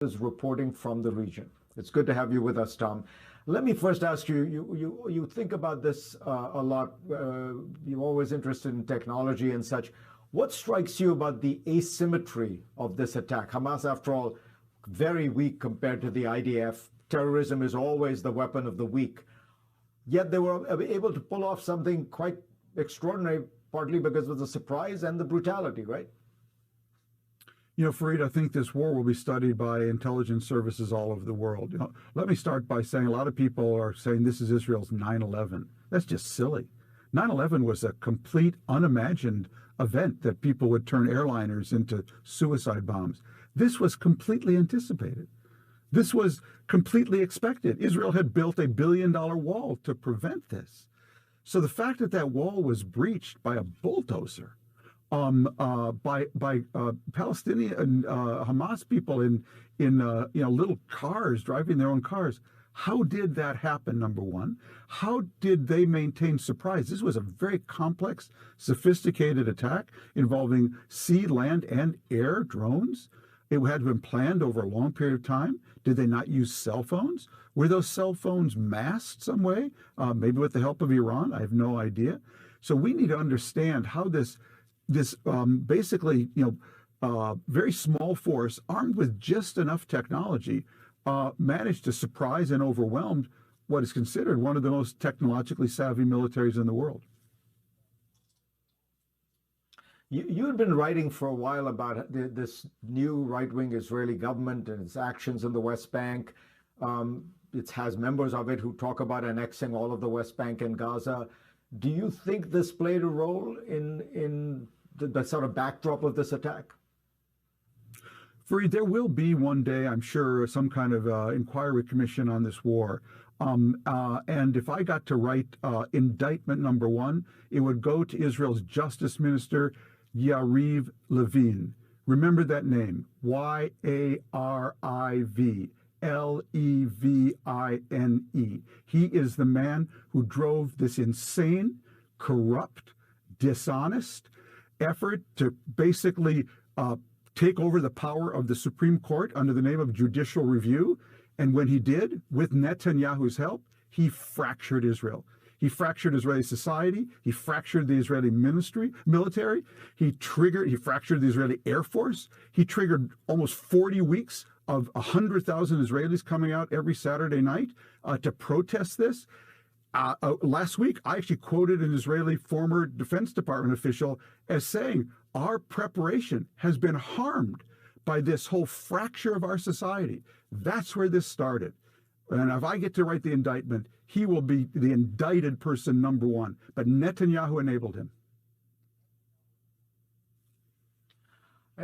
is reporting from the region. It's good to have you with us, Tom. Let me first ask you, you think about this a lot. You're always interested in technology and such. What strikes you about the asymmetry of this attack? Hamas, after all, very weak compared to the IDF. Terrorism is always the weapon of the weak. Yet they were able to pull off something quite extraordinary, partly because of the surprise and the brutality, right? You know, Fareed, I think this war will be studied by intelligence services all over the world. You know, let me start by saying a lot of people are saying this is Israel's 9/11. That's just silly. 9/11 was a complete unimagined event that people would turn airliners into suicide bombs. This was completely anticipated. This was completely expected. Israel had built $1 billion wall to prevent this. So the fact that that wall was breached by a bulldozer, by Palestinian Hamas people in little cars, driving their own cars. How did that happen, number one? How did they maintain surprise? This was a very complex, sophisticated attack involving sea, land, and air drones. It had to have been planned over a long period of time. Did they not use cell phones? Were those cell phones masked some way? Maybe with the help of Iran? I have no idea. So we need to understand how this basically, very small force armed with just enough technology managed to surprise and overwhelm what is considered one of the most technologically savvy militaries in the world. You had been writing for a while about this new right-wing Israeli government and its actions in the West Bank. It has members of it who talk about annexing all of the West Bank and Gaza. Do you think this played a role in the sort of backdrop of this attack? Fareed, there will be one day, I'm sure, some kind of inquiry commission on this war. And if I got to write indictment number one, it would go to Israel's Justice Minister, Yariv Levin. Remember that name, Y-A-R-I-V-L-E-V-I-N-E. He is the man who drove this insane, corrupt, dishonest effort to basically take over the power of the Supreme Court under the name of judicial review. And when he did, with Netanyahu's help, he fractured Israel. He fractured Israeli society. He fractured the Israeli military. He fractured the Israeli Air Force. He triggered almost 40 weeks of 100,000 Israelis coming out every Saturday night to protest this. Last week, I actually quoted an Israeli former Defense Department official as saying, our preparation has been harmed by this whole fracture of our society. That's where this started. And if I get to write the indictment, he will be the indicted person number one. But Netanyahu enabled him.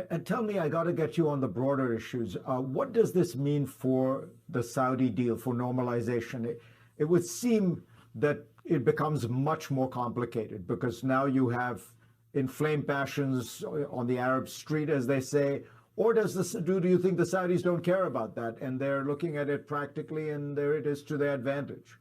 And tell me, I got to get you on the broader issues. What does this mean for the Saudi deal, for normalization? It would seem that it becomes much more complicated because now you have inflamed passions on the Arab street, as they say. Or do you think the Saudis don't care about that and they're looking at it practically and there it is to their advantage?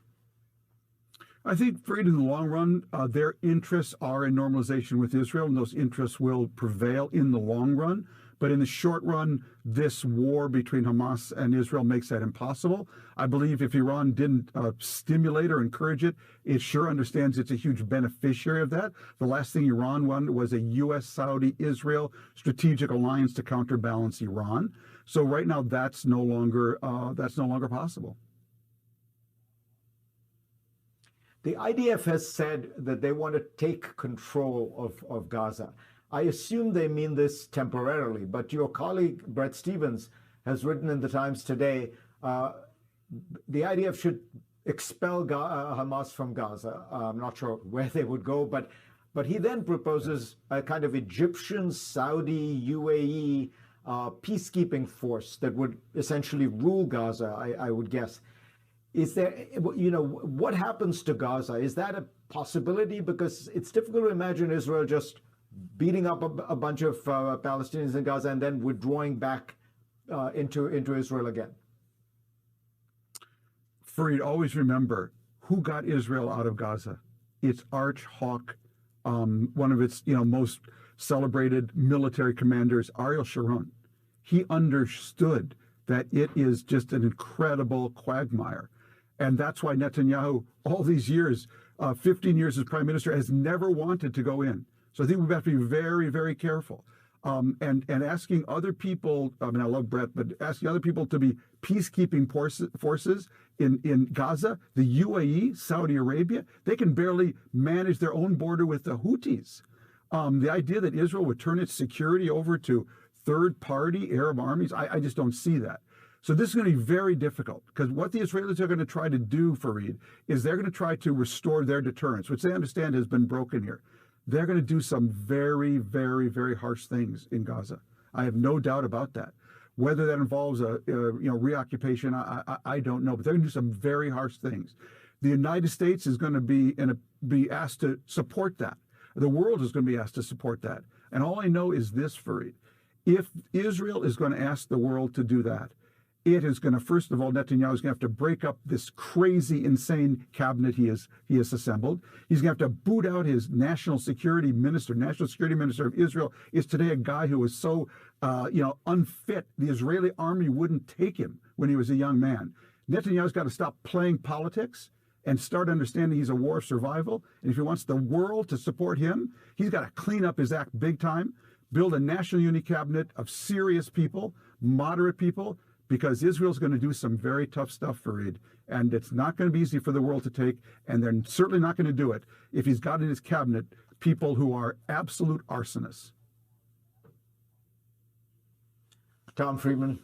I think, Fareed, in the long run, their interests are in normalization with Israel, and those interests will prevail in the long run. But in the short run, this war between Hamas and Israel makes that impossible. I believe if Iran didn't stimulate or encourage it, it sure understands it's a huge beneficiary of that. The last thing Iran wanted was a U.S., Saudi, Israel strategic alliance to counterbalance Iran. So right now, that's no longer possible. The IDF has said that they want to take control of Gaza. I assume they mean this temporarily, but your colleague, Bret Stephens, has written in the Times today, the IDF should expel Hamas from Gaza. I'm not sure where they would go, but he then proposes a kind of Egyptian, Saudi, UAE peacekeeping force that would essentially rule Gaza, I would guess. Is there, what happens to Gaza? Is that a possibility? Because it's difficult to imagine Israel just beating up a bunch of Palestinians in Gaza and then withdrawing back into Israel again. Fareed, always remember who got Israel out of Gaza. It's Arch Hawk, one of its most celebrated military commanders, Ariel Sharon. He understood that it is just an incredible quagmire. And that's why Netanyahu, all these years, 15 years as prime minister, has never wanted to go in. So I think we have to be very, very careful. And asking other people, I mean, I love Brett, but asking other people to be peacekeeping forces in Gaza, the UAE, Saudi Arabia, they can barely manage their own border with the Houthis. The idea that Israel would turn its security over to third-party Arab armies, I just don't see that. So this is going to be very difficult, because what the Israelis are going to try to do, Fareed, is they're going to try to restore their deterrence, which they understand has been broken here. They're going to do some very, very, very harsh things in Gaza. I have no doubt about that. Whether that involves a reoccupation, I don't know, but they're going to do some very harsh things. The United States is going to be asked to support that. The world is going to be asked to support that. And all I know is this, Fareed. If Israel is going to ask the world to do that, it is going to, first of all, Netanyahu is going to have to break up this crazy, insane cabinet he has assembled. He's going to have to boot out his national security minister. National security minister of Israel is today a guy who was so, unfit. The Israeli army wouldn't take him when he was a young man. Netanyahu's got to stop playing politics and start understanding he's a war of survival. And if he wants the world to support him, he's got to clean up his act big time, build a national unity cabinet of serious people, moderate people, because Israel's going to do some very tough stuff, Fareed, and it's not going to be easy for the world to take, and they're certainly not going to do it if he's got in his cabinet people who are absolute arsonists. Tom Friedman,